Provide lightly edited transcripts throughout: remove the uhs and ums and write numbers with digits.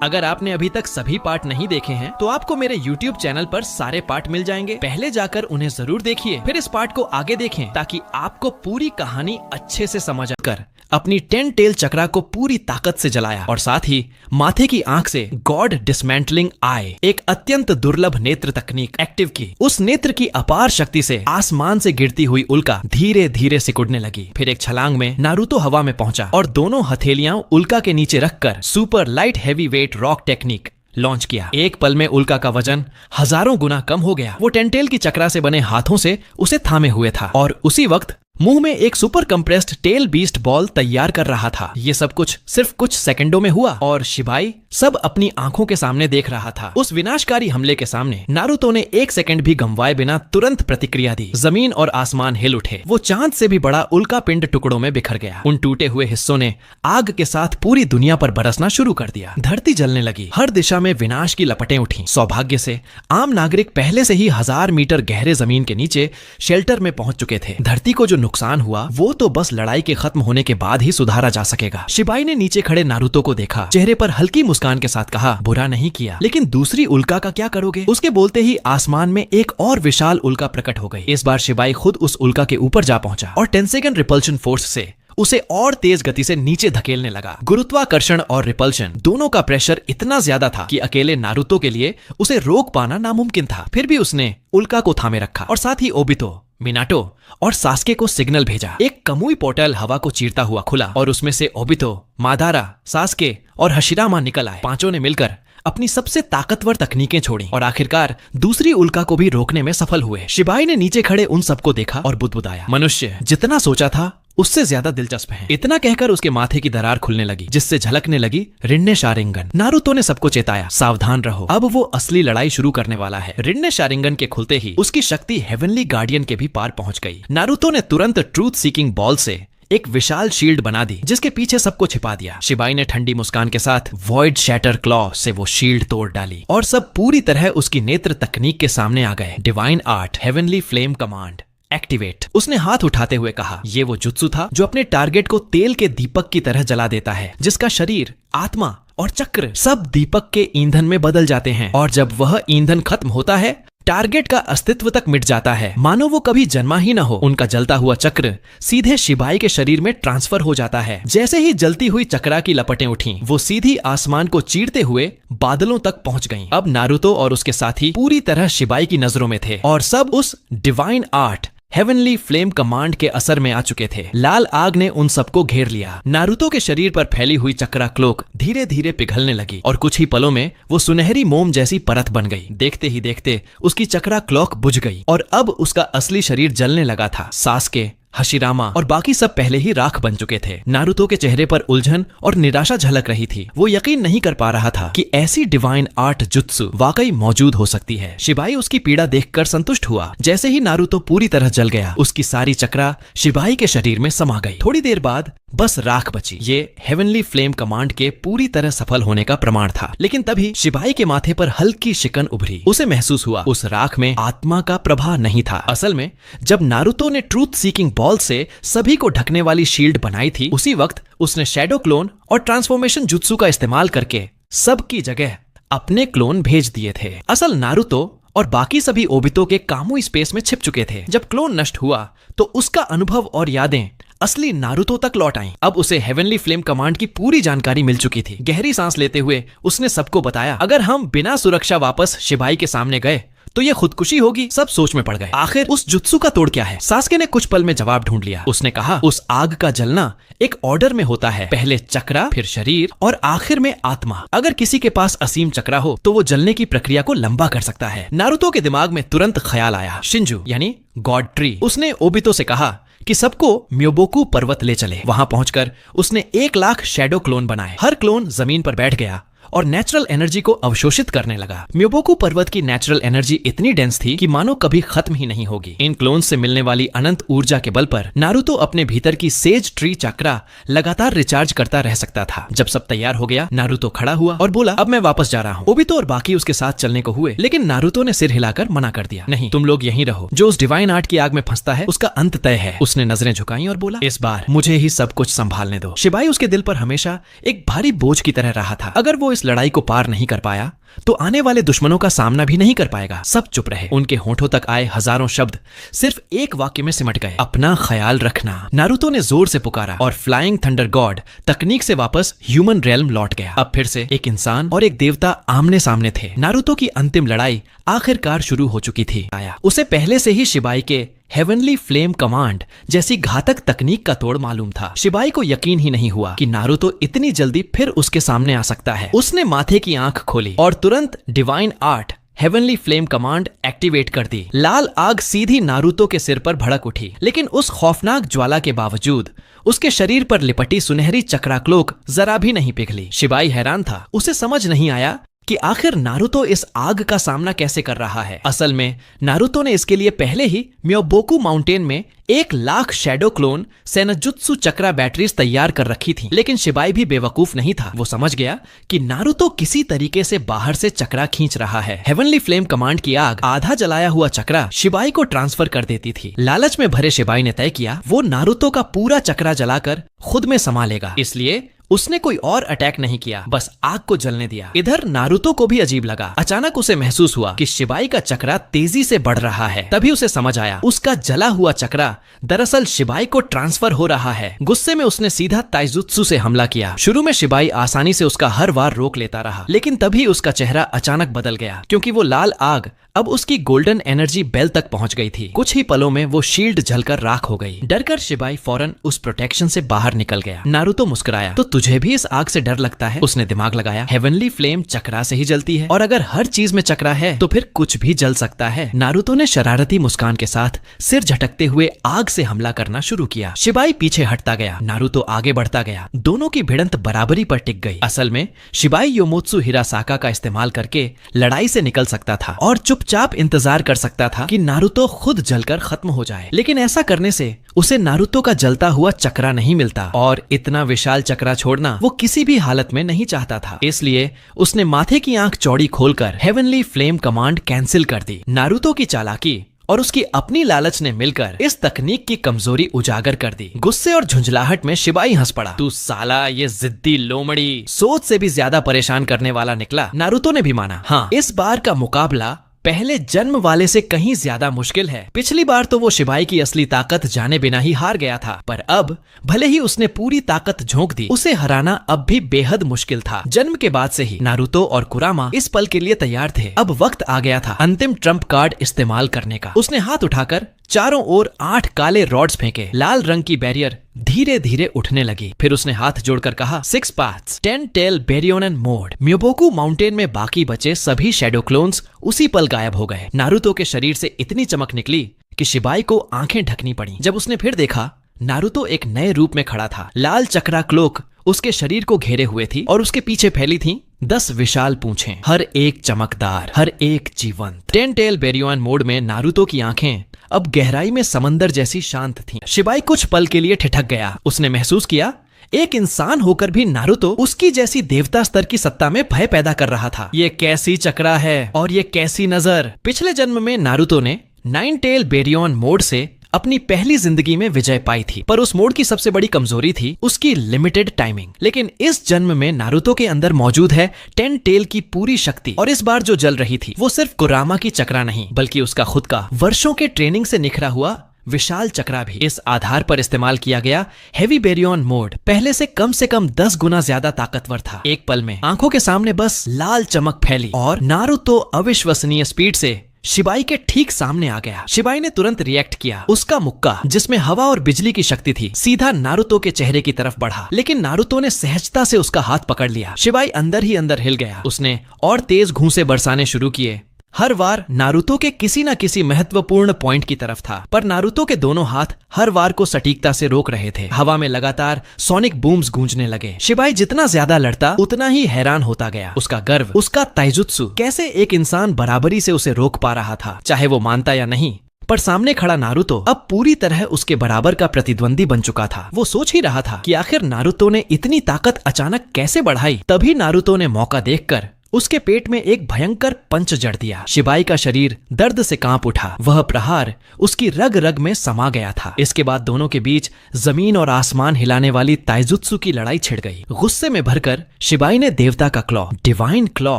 अगर आपने अभी तक सभी पार्ट नहीं देखे हैं तो आपको मेरे YouTube चैनल पर सारे पार्ट मिल जाएंगे। पहले जाकर उन्हें जरूर देखिए, फिर इस पार्ट को आगे देखें ताकि आपको पूरी कहानी अच्छे से समझ कर अपनी 10 टेल चक्रा को पूरी ताकत से जलाया और साथ ही माथे की आंख से गॉड डिसमेंटलिंग आई, एक अत्यंत दुर्लभ नेत्र तकनीक एक्टिव की। उस नेत्र की अपार शक्ति से आसमान से गिरती हुई उल्का धीरे धीरे सिकुड़ने लगी। फिर एक छलांग में नारुतो हवा में पहुंचा और दोनों हथेलियां उल्का के नीचे रखकर super light heavy weight rock technique launch किया। एक पल में उल्का का वजन हजारों गुना कम हो गया। वो टेंटेल की चक्रा से बने हाथों से उसे थामे हुए था और उसी वक्त मुंह में एक super compressed tail beast ball तैयार कर रहा था। ये सब कुछ सिर्फ कुछ सेकंडों में हुआ और शिबाई सब अपनी आंखों के सामने देख रहा था। उस विनाशकारी हमले के सामने नारुतो ने एक सेकंड भी गंवाए बिना तुरंत प्रतिक्रिया दी। जमीन और आसमान हिल उठे। वो चांद से भी बड़ा उल्का पिंड टुकड़ों में बिखर गया। उन टूटे हुए हिस्सों ने आग के साथ पूरी दुनिया पर बरसना शुरू कर दिया। धरती जलने लगी। हर दिशा में विनाश की लपटें उठी। सौभाग्य से आम नागरिक पहले से ही 1000 मीटर गहरे जमीन के नीचे शेल्टर में पहुंच चुके थे। धरती को जो नुकसान हुआ वो तो बस लड़ाई के खत्म होने के बाद ही सुधारा जा सकेगा। शिबाई ने नीचे खड़े नारुतो को देखा। चेहरे पर हल्की मुस्कान के साथ कहा, बुरा नहीं किया, लेकिन दूसरी उल्का का क्या करोगे? उसके बोलते ही आसमान में एक और विशाल उल्का प्रकट हो गई। इस बार शिबाई खुद उस उल्का के ऊपर जा पहुंचा और टेंसेगन रिपल्शन फोर्स से उसे और तेज गति से नीचे धकेलने लगा। गुरुत्वाकर्षण और रिपल्शन दोनों का प्रेशर इतना ज्यादा था कि अकेले नारुतो के लिए उसे रोक पाना नामुमकिन था। फिर भी उसने उल्का को थामे रखा और साथ ही ओबितो, मिनाटो और सास्के को सिग्नल भेजा। एक कमुई पोर्टल हवा को चीरता हुआ खुला और उसमें से ओबितो, मादारा, सास्के और हशिरामा निकल आए। पांचों ने मिलकर अपनी सबसे ताकतवर तकनीकें छोड़ी और आखिरकार दूसरी उल्का को भी रोकने में सफल हुए। शिबाई ने नीचे खड़े उन सबको देखा और बुदबुदाया, मनुष्य जितना सोचा था उससे ज्यादा दिलचस्प है। इतना कहकर उसके माथे की दरार खुलने लगी जिससे झलकने लगी रिन्ने शारिंगन। नारुतो ने सबको चेताया, सावधान रहो, अब वो असली लड़ाई शुरू करने वाला है। रिन्ने शारिंगन के खुलते ही उसकी शक्ति हेवनली गार्डियन के भी पार पहुंच गई। नारुतो ने तुरंत ट्रूथ सीकिंग बॉल से एक विशाल शील्ड बना दी जिसके पीछे सबको छिपा दिया। शिबाई ने ठंडी मुस्कान के साथ वॉइड शैटर क्लॉ से वो शील्ड तोड़ डाली और सब पूरी तरह उसकी नेत्र तकनीक के सामने आ गए। Divine art heavenly flame command activate. उसने हाथ उठाते हुए कहा, ये वो जुत्सु था जो अपने टारगेट को तेल के दीपक की तरह जला देता है, जिसका शरीर, आत्मा और चक्र सब दीपक के ईंधन में बदल जाते हैं और जब वह ईंधन खत्म होता है टारगेट का अस्तित्व तक मिट जाता है, मानो वो कभी जन्मा ही न हो। उनका जलता हुआ चक्र सीधे शिबाई के शरीर में ट्रांसफर हो जाता है। जैसे ही जलती हुई चक्रा की लपटें उठीं, वो सीधी आसमान को चीरते हुए बादलों तक पहुंच गईं। अब नारुतो और उसके साथी पूरी तरह शिबाई की नजरों में थे और सब उस divine art heavenly flame command के असर में आ चुके थे। लाल आग ने उन सबको घेर लिया। नारुतो के शरीर पर फैली हुई चक्रा क्लोक धीरे धीरे पिघलने लगी और कुछ ही पलों में वो सुनहरी मोम जैसी परत बन गई। देखते ही देखते उसकी चक्रा क्लॉक बुझ गई और अब उसका असली शरीर जलने लगा था। सास्के, हशिरामा और बाकी सब पहले ही राख बन चुके थे। नारुतो के चेहरे पर उलझन और निराशा झलक रही थी। वो यकीन नहीं कर पा रहा था कि ऐसी डिवाइन आर्ट जुत्सु वाकई मौजूद हो सकती है। शिबाई उसकी पीड़ा देखकर संतुष्ट हुआ। जैसे ही नारुतो पूरी तरह जल गया, उसकी सारी चक्रा शिबाई के शरीर में समा गई। थोड़ी देर बाद बस राख बची। ये हेवनली फ्लेम कमांड के पूरी तरह सफल होने का प्रमाण था। लेकिन तभी शिबाई के माथे पर हल्की शिकन उभरी। उसे महसूस हुआ उस राख में आत्मा का प्रभाव नहीं था। असल में जब नारुतो ने ट्रूथ सीकिंग बॉल से सभी को ढकने वाली शील्ड बनाई थी, उसी वक्त उसने शैडो क्लोन और ट्रांसफॉर्मेशन जुत्सु का इस्तेमाल करके सबकी जगह अपने क्लोन भेज दिए थे। असल नारुतो और बाकी सभी ओबितो के कामुई स्पेस में छिप चुके थे। जब क्लोन नष्ट हुआ तो उसका अनुभव और यादें असली नारुतो तक लौट आईं। अब उसे हेवनली फ्लेम कमांड की पूरी जानकारी मिल चुकी थी। गहरी सांस लेते हुए उसने सबको बताया, अगर हम बिना सुरक्षा वापस शिबाई के सामने गए तो ये खुदकुशी होगी। सब सोच में पड़ गए, आखिर उस जुत्सु का तोड़ क्या है? सास्के ने कुछ पल में जवाब ढूंढ लिया। उसने कहा, उस आग का जलना एक ऑर्डर में होता है, पहले चक्रा, फिर शरीर और आखिर में आत्मा। अगर किसी के पास असीम चक्रा हो तो वो जलने की प्रक्रिया को लंबा कर सकता है। नारुतो के दिमाग में तुरंत ख्याल आया, शिंजू यानी गॉड ट्री। उसने ओबितो से कहा कि सबको म्योबोकू पर्वत ले चले। वहां पहुंचकर उसने 1 लाख शैडो क्लोन बनाए। हर क्लोन जमीन पर बैठ गया और नेचुरल एनर्जी को अवशोषित करने लगा। म्योबोकू पर्वत की नेचुरल एनर्जी इतनी डेंस थी कि मानो कभी खत्म ही नहीं होगी। इन क्लोन से मिलने वाली अनंत ऊर्जा के बल पर नारुतो अपने भीतर की सेज ट्री चक्रा लगातार रिचार्ज करता रह सकता था। जब सब तैयार हो गया, नारुतो खड़ा हुआ और बोला, अब मैं वापस जा रहा हूँ। ओबितो और बाकी उसके साथ चलने को हुए, लेकिन नारुतो ने सिर हिलाकर मना कर दिया, नहीं, तुम लोग यहीं रहो। जो उस डिवाइन आर्ट की आग में फंसता है उसका अंत तय है। उसने नजरें झुकाई और बोला, इस बार मुझे ही सब कुछ संभालने दो। शिबाई उसके दिल पर हमेशा एक भारी बोझ की तरह रहा था। अगर वो वो इस लड़ाई को पार नहीं कर पाया तो आने वाले दुश्मनों का सामना भी नहीं कर पाएगा। सब चुप रहे। उनके होठों तक आए हजारों शब्द सिर्फ एक वाक्य में सिमट गए, अपना ख्याल रखना। नारुतो ने जोर से पुकारा और फ्लाइंग थंडर गॉड तकनीक से वापस ह्यूमन रेल्म लौट गया। अब फिर से एक इंसान और एक देवता आमने सामने थे। नारुतो की अंतिम लड़ाई आखिरकार शुरू हो चुकी थी। उसे पहले से ही शिबाई के हेवनली फ्लेम कमांड जैसी घातक तकनीक का तोड़ मालूम था। शिबाई को यकीन ही नहीं हुआ कि नारुतो इतनी जल्दी फिर उसके सामने आ सकता है। उसने माथे की आंख खोली और तुरंत divine art heavenly flame command activate कर दी। लाल आग सीधी नारुतो के सिर पर भड़क उठी, लेकिन उस खौफनाक ज्वाला के बावजूद उसके शरीर पर लिपटी सुनहरी चक्राक्लोक जरा भी नहीं पिघली। शिबाई हैरान था। उसे समझ नहीं आया कि आखिर नारुतो इस आग का सामना कैसे कर रहा है। असल में नारुतो ने इसके लिए पहले ही म्योबोकू माउंटेन में 1,00,000 शैडो क्लोन सेनजुत्सु चक्रा बैटरीज तैयार कर रखी थी। लेकिन शिबाई भी बेवकूफ नहीं था। वो समझ गया कि नारुतो किसी तरीके से बाहर से चक्रा खींच रहा है। हेवनली फ्लेम कमांड की आग आधा जलाया हुआ चक्रा शिबाई को ट्रांसफर कर देती थी। लालच में भरे शिबाई ने तय किया वो नारुतो का पूरा चक्रा जलाकर खुद में समा लेगा। इसलिए उसने कोई और अटैक नहीं किया, बस आग को जलने दिया। इधर नारुतो को भी अजीब लगा। अचानक उसे महसूस हुआ कि शिबाई का चक्रा तेजी से बढ़ रहा है। तभी उसे समझ आया उसका जला हुआ चक्रा दरअसल शिबाई को ट्रांसफर हो रहा है। गुस्से में उसने सीधा ताइजुत्सु से हमला किया। शुरू में शिबाई आसानी से उसका हर वार रोक लेता रहा, लेकिन तभी उसका चेहरा अचानक बदल गया, क्योंकि वो लाल आग अब उसकी गोल्डन एनर्जी बेल तक पहुंच गई थी। कुछ ही पलों में वो शील्ड जलकर राख हो गई। डरकर शिबाई फौरन उस प्रोटेक्शन से बाहर निकल गया। नारुतो मुस्कुराया, तो तुझे भी इस आग से डर लगता है? उसने दिमाग लगाया। हेवनली फ्लेम चक्रा से ही जलती है, और अगर हर चीज में चक्रा है तो फिर कुछ भी जल सकता है। नारुतो ने शरारती मुस्कान के साथ सिर झटकते हुए आग से हमला करना शुरू किया। शिबाई पीछे हटता गया, नारुतो आगे बढ़ता गया। दोनों की भिड़ंत बराबरी पर टिक गई। असल में शिबाई योमोत्सु हिरासाका का इस्तेमाल करके लड़ाई से निकल सकता था और चुपचाप इंतजार कर सकता था कि नारुतो खुद जलकर खत्म हो जाए। लेकिन ऐसा करने से उसे नारुतो का जलता हुआ चक्रा नहीं मिलता, और इतना विशाल चक्रा छोड़ना वो किसी भी हालत में नहीं चाहता था। इसलिए उसने माथे की आंख चौड़ी खोलकर हेवनली फ्लेम कमांड कैंसिल कर दी। नारुतो की चालाकी और उसकी अपनी लालच ने मिलकर इस तकनीक की कमजोरी उजागर कर दी। गुस्से और झुंझलाहट में शिबाई हंस पड़ा। तू साला ये जिद्दी लोमड़ी सोच से भी ज्यादा परेशान करने वाला निकला। नारुतो ने भी माना, हाँ इस बार का मुकाबला पहले जन्म वाले से कहीं ज्यादा मुश्किल है। पिछली बार तो वो शिबाई की असली ताकत जाने बिना ही हार गया था, पर अब भले ही उसने पूरी ताकत झोंक दी, उसे हराना अब भी बेहद मुश्किल था। जन्म के बाद से ही नारुतो और कुरामा इस पल के लिए तैयार थे। अब वक्त आ गया था अंतिम ट्रम्प कार्ड इस्तेमाल करने का। उसने हाथ उठाकर चारों ओर 8 काले रॉड्स फेंके। लाल रंग की बैरियर धीरे धीरे उठने लगी। फिर उसने हाथ जोड़कर कहा, 6 पाथ्स 10 टेल बेरियोनन मोड। म्योबोकू माउंटेन में बाकी बचे सभी शैडो क्लोन्स उसी पल गायब हो गए। नारुतो के शरीर से इतनी चमक निकली कि शिबाई को आंखें ढकनी पड़ी। जब उसने फिर देखा, नारुतो एक नए रूप में खड़ा था। लाल चक्रा क्लोक उसके शरीर को घेरे हुए थी और उसके पीछे फैली थी 10 विशाल पूंछें, हर एक चमकदार, हर एक जीवंत। 10 टेल बेरियोन मोड में नारुतो की आंखें अब गहराई में समंदर जैसी शांत थीं। शिबाई कुछ पल के लिए ठिठक गया। उसने महसूस किया एक इंसान होकर भी नारुतो उसकी जैसी देवता स्तर की सत्ता में भय पैदा कर रहा था। ये कैसी चक्रा है और ये कैसी नजर। पिछले जन्म में नारुतो ने 9 टेल बेरियोन मोड से अपनी पहली जिंदगी में विजय पाई थी, पर उस मोड की सबसे बड़ी कमजोरी थी उसकी लिमिटेड टाइमिंग। लेकिन इस जन्म में नारुतो के अंदर मौजूद है 10 टेल की पूरी शक्ति, और इस बार जो जल रही थी वो सिर्फ कुरामा की चक्रा नहीं, बल्कि उसका खुद का वर्षों के ट्रेनिंग से निखरा हुआ विशाल चक्रा भी। इस आधार पर इस्तेमाल किया गया हेवी बेरियोन मोड पहले से कम 10 गुना ज्यादा ताकतवर था। एक पल में आंखों के सामने बस लाल चमक फैली और नारुतो अविश्वसनीय स्पीड से शिबाई के ठीक सामने आ गया। शिबाई ने तुरंत रिएक्ट किया। उसका मुक्का, जिसमें हवा और बिजली की शक्ति थी, सीधा नारुतो के चेहरे की तरफ बढ़ा, लेकिन नारुतो ने सहजता से उसका हाथ पकड़ लिया। शिबाई अंदर ही अंदर हिल गया। उसने और तेज घूंसे बरसाने शुरू किए। हर वार नारुतो के किसी न किसी महत्वपूर्ण पॉइंट की तरफ था, पर नारुतो के दोनों हाथ हर वार को सटीकता से रोक रहे थे। हवा में लगातार सोनिक बूम्स गूंजने लगे। शिबाई जितना ज्यादा लड़ता उतना ही हैरान होता गया। उसका गर्व, उसका ताइजुत्सु, कैसे एक इंसान बराबरी से उसे रोक पा रहा था, चाहे वो मानता या नहीं। पर सामने खड़ा नारुतो अब पूरी तरह उसके बराबर का प्रतिद्वंदी बन चुका था। वो सोच ही रहा था कि आखिर नारुतो ने इतनी ताकत अचानक कैसे बढ़ाई। तभी नारुतो ने मौका देखकर उसके पेट में एक भयंकर पंच जड़ दिया। शिबाई का शरीर दर्द से कांप उठा। वह प्रहार उसकी रग रग में समा गया था। इसके बाद दोनों के बीच जमीन और आसमान हिलाने वाली ताइजुत्सु की लड़ाई छिड़ गई। गुस्से में भरकर शिबाई ने देवता का claw, divine claw,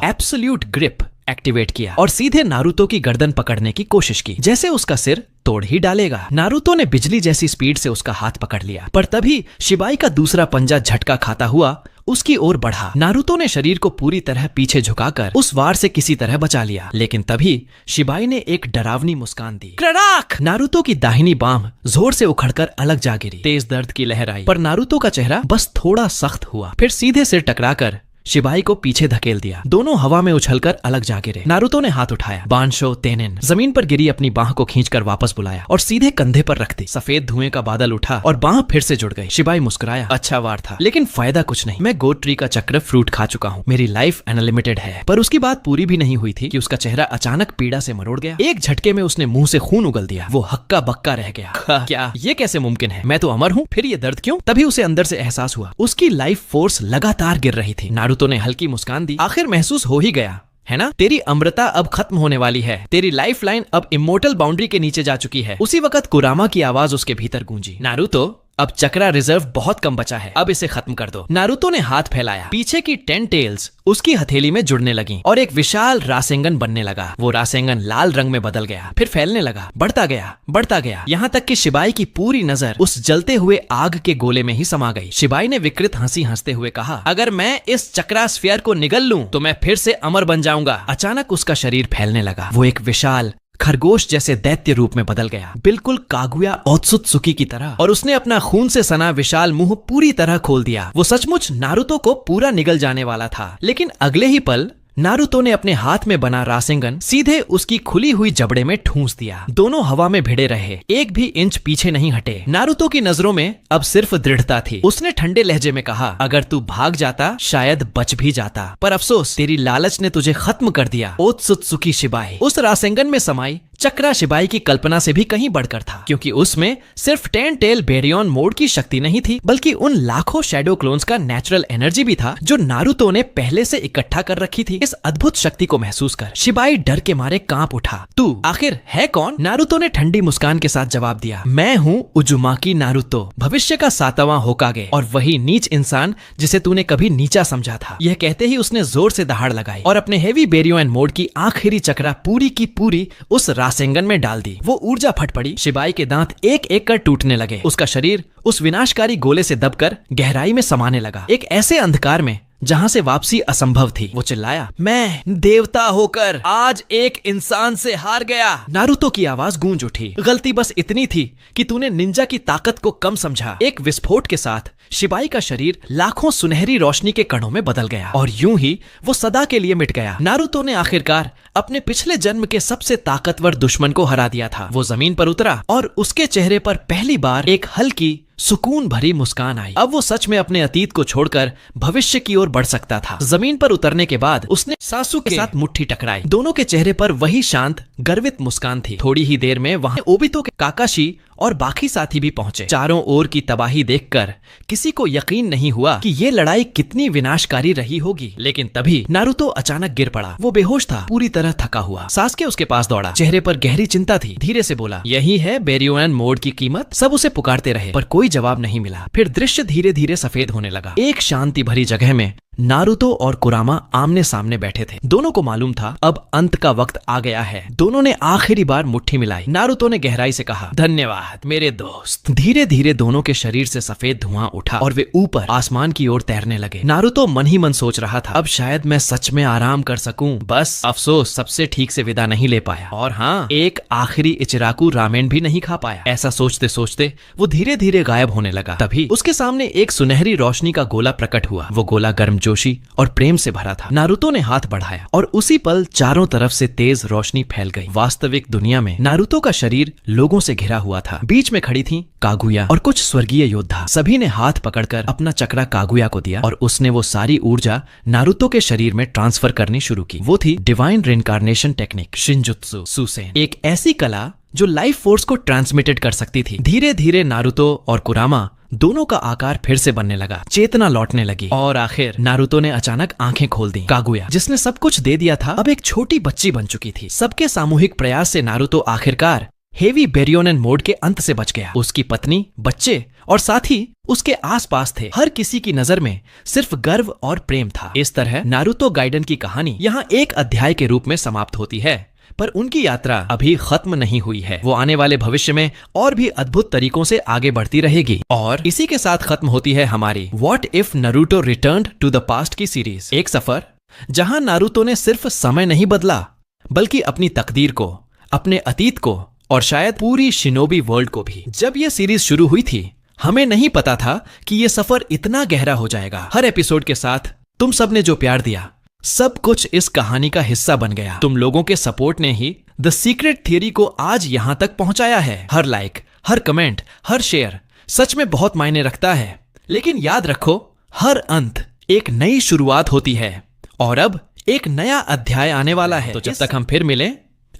absolute grip activate किया और सीधे नारुतो की गर्दन पकड़ने की कोशिश की, जैसे उसका सिर तोड़ ही डालेगा। नारुतो ने बिजली जैसी स्पीड से उसका हाथ पकड़ लिया, पर तभी शिबाई का दूसरा पंजा झटका खाता हुआ उसकी ओर बढ़ा। नारुतो ने शरीर को पूरी तरह पीछे झुकाकर उस वार से किसी तरह बचा लिया, लेकिन तभी शिबाई ने एक डरावनी मुस्कान दी। क्रड़ाक! नारुतो की दाहिनी बांह जोर से उखड़कर अलग जा गिरी। तेज दर्द की लहर आई, पर नारुतो का चेहरा बस थोड़ा सख्त हुआ, फिर सीधे सिर टकराकर शिबाई को पीछे धकेल दिया। दोनों हवा में उछलकर अलग जा गिरे। नारुतो ने हाथ उठाया। बानशो तेनिन जमीन पर गिरी अपनी बांह को खींचकर वापस बुलाया और सीधे कंधे पर रख दी। सफेद धुएं का बादल उठा और बांह फिर से जुड़ गई। शिबाई मुस्कुराया। अच्छा वार था, लेकिन फायदा कुछ नहीं। मैं गोट ट्री का चक्र फ्रूट खा चुका हूँ। मेरी लाइफ अनलिमिटेड है। पर उसकी बात पूरी भी नहीं हुई थी कि उसका चेहरा अचानक पीड़ा से मरोड़ गया। एक झटके में उसने मुंह से खून उगल दिया। वो हक्का बक्का रह गया। क्या ये कैसे मुमकिन है? मैं तो अमर हूँ, फिर ये दर्द क्यों? तभी उसे अंदर से एहसास हुआ उसकी लाइफ फोर्स लगातार गिर रही थी। नारुतो ने हल्की मुस्कान दी। आखिर महसूस हो ही गया है ना? तेरी अमृता अब खत्म होने वाली है। तेरी लाइफ लाइन अब इमोर्टल बाउंड्री के नीचे जा चुकी है। उसी वक्त कुरामा की आवाज उसके भीतर गूंजी। नारुतो, अब चक्रा रिजर्व बहुत कम बचा है, अब इसे खत्म कर दो। नारुतो ने हाथ फैलाया। पीछे की 10 टेल्स उसकी हथेली में जुड़ने लगी और एक विशाल रासेंगन बनने लगा। वो रासेंगन लाल रंग में बदल गया, फिर फैलने लगा, बढ़ता गया, यहाँ तक कि शिबाई की पूरी नजर उस जलते हुए आग के गोले में ही समा गई। शिबाई ने विकृत हंसी हंसते हुए कहा, अगर मैं इस चक्रास्फीयर को निगल लूं तो मैं फिर से अमर बन जाऊंगा। अचानक उसका शरीर फैलने लगा। वो एक विशाल खरगोश जैसे दैत्य रूप में बदल गया, बिल्कुल कागुया ओत्सुत्सुकी की तरह, और उसने अपना खून से सना विशाल मुंह पूरी तरह खोल दिया। वो सचमुच नारुतो को पूरा निगल जाने वाला था, लेकिन अगले ही पल नारुतो ने अपने हाथ में बना रासेंगन सीधे उसकी खुली हुई जबड़े में ठूंस दिया। दोनों हवा में भिड़े रहे, एक भी इंच पीछे नहीं हटे। नारुतो की नजरों में अब सिर्फ दृढ़ता थी। उसने ठंडे लहजे में कहा, अगर तू भाग जाता शायद बच भी जाता, पर अफसोस तेरी लालच ने तुझे खत्म कर दिया। ओत्सुत्सुकी शिबाई उस रासेंगन में समाई चक्रा शिबाई की कल्पना से भी कहीं बढ़कर था, क्योंकि उसमें सिर्फ 10 टेल बेरियन मोड की शक्ति नहीं थी, बल्कि उन लाखों शैडो क्लोन्स का नेचुरल एनर्जी भी था जो नारुतो ने पहले से इकट्ठा कर रखी थी। इस अद्भुत शक्ति को महसूस कर शिबाई डर के मारे कांप उठा। तू आखिर है कौन? नारुतो ने ठंडी मुस्कान के साथ जवाब दिया, मैं हूँ उजुमाकी नारुतो, भविष्य का 7वां होकागे, और वही नीच इंसान जिसे तूने कभी नीचा समझा था। यह कहते ही उसने जोर से दहाड़ लगाई और अपने हेवी बेरियन मोड की आखिरी चक्रा पूरी की पूरी उस रासेंगन में डाल दी। वो ऊर्जा फट पड़ी। शिबाई के दांत एक एक कर टूटने लगे। उसका शरीर उस विनाशकारी गोले से दबकर गहराई में समाने लगा, एक ऐसे अंधकार में जहां से वापसी असंभव थी। वो चिल्लाया, मैं देवता होकर आज एक इंसान से हार गया। नारुतो की आवाज गूंज उठी, गलती बस इतनी थी कि तूने निंजा की ताकत को कम समझा। एक विस्फोट के साथ शिबाई का शरीर लाखों सुनहरी रोशनी के कणों में बदल गया और यूं ही वो सदा के लिए मिट गया। नारुतो ने आखिरकार अपने पिछले जन्म के सबसे ताकतवर दुश्मन को हरा दिया था। वो जमीन पर उतरा और उसके चेहरे पर पहली बार एक हल्की सुकून भरी मुस्कान आई। अब वो सच में अपने अतीत को छोड़कर भविष्य की ओर बढ़ सकता था। जमीन पर उतरने के बाद उसने सासुके के साथ मुट्ठी टकराई। दोनों के चेहरे पर वही शांत गर्वित मुस्कान थी। थोड़ी ही देर में वहां ओबितो के काकाशी और बाकी साथी भी पहुंचे। चारों ओर की तबाही देखकर किसी को यकीन नहीं हुआ कि ये लड़ाई कितनी विनाशकारी रही होगी। लेकिन तभी नारुतो अचानक गिर पड़ा। वो बेहोश था, पूरी तरह थका हुआ। सासुके उसके पास दौड़ा, चेहरे पर गहरी चिंता थी। धीरे से बोला, यही है बेरियन मोड की कीमत। सब उसे पुकारते रहे पर कोई जवाब नहीं मिला। फिर दृश्य धीरे धीरे सफेद होने लगा। एक शांति भरी जगह में नारुतो और कुरामा आमने सामने बैठे थे। दोनों को मालूम था अब अंत का वक्त आ गया है। दोनों ने आखिरी बार मुट्ठी मिलाई। नारुतो ने गहराई से कहा, धन्यवाद मेरे दोस्त। धीरे धीरे दोनों के शरीर से सफेद धुआं उठा और वे ऊपर आसमान की ओर तैरने लगे। नारुतो मन ही मन सोच रहा था, अब शायद मैं सच में आराम कर सकूं। बस अफसोस सबसे ठीक से विदा नहीं ले पाया, और हाँ, एक आखिरी इचराकू रामेन भी नहीं खा पाया। ऐसा सोचते सोचते वो धीरे धीरे गायब होने लगा। तभी उसके सामने एक सुनहरी रोशनी का गोला प्रकट हुआ। वो गोला गर्म जोशी और प्रेम से भरा था। नारुतो ने हाथ बढ़ाया और उसी पल चारों तरफ से तेज रोशनी फैल गई। वास्तविक दुनिया में नारुतो का शरीर लोगों से घिरा हुआ था। बीच में खड़ी थी कागुया और कुछ स्वर्गीय योद्धा। सभी ने हाथ पकड़कर अपना चक्रा कागुया को दिया और उसने वो सारी ऊर्जा नारुतो के शरीर में ट्रांसफर करनी शुरू की। वो थी डिवाइन रिइंकार्नेशन टेक्निक, शिनजुत्सु सुसेन, एक ऐसी कला जो लाइफ फोर्स को ट्रांसमिटेड कर सकती थी। धीरे धीरे नारुतो और कुरामा दोनों का आकार फिर से बनने लगा, चेतना लौटने लगी और आखिर नारुतो ने अचानक आंखें खोल दी। कागुया, जिसने सब कुछ दे दिया था, अब एक छोटी बच्ची बन चुकी थी। सबके सामूहिक प्रयास से नारुतो आखिरकार हेवी बेरियोनेन मोड के अंत से बच गया। उसकी पत्नी, बच्चे और साथ ही उसके आसपास थे हर किसी की नजर में सिर्फ गर्व और प्रेम था। इस तरह नारुतो गाइडन की कहानी यहाँ एक अध्याय के रूप में समाप्त होती है, पर उनकी यात्रा अभी खत्म नहीं हुई है। वो आने वाले भविष्य में और भी अद्भुत तरीकों से आगे बढ़ती रहेगी। और इसी के साथ खत्म होती है हमारी what if Naruto returned to the past की सीरीज। एक सफर जहां नारुतो ने सिर्फ समय नहीं बदला, बल्कि अपनी तकदीर को, अपने अतीत को और शायद पूरी शिनोबी वर्ल्ड को भी। जब यह सीरीज शुरू हुई थी, हमें नहीं पता था कि यह सफर इतना गहरा हो जाएगा। हर एपिसोड के साथ तुम सब ने जो प्यार दिया, सब कुछ इस कहानी का हिस्सा बन गया। तुम लोगों के सपोर्ट ने ही द सीक्रेट थियरी को आज यहां तक पहुंचाया है। हर लाइक, हर कमेंट, हर शेयर सच में बहुत मायने रखता है। लेकिन याद रखो, हर अंत एक नई शुरुआत होती है और अब एक नया अध्याय आने वाला है। तो जब तक हम फिर मिलें,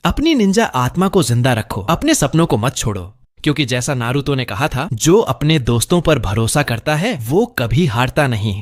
अपनी निंजा आत्मा को जिंदा रखो, अपने सपनों को मत छोड़ो, क्योंकि जैसा नारुतो ने कहा था, जो अपने दोस्तों पर भरोसा करता है वो कभी हारता नहीं।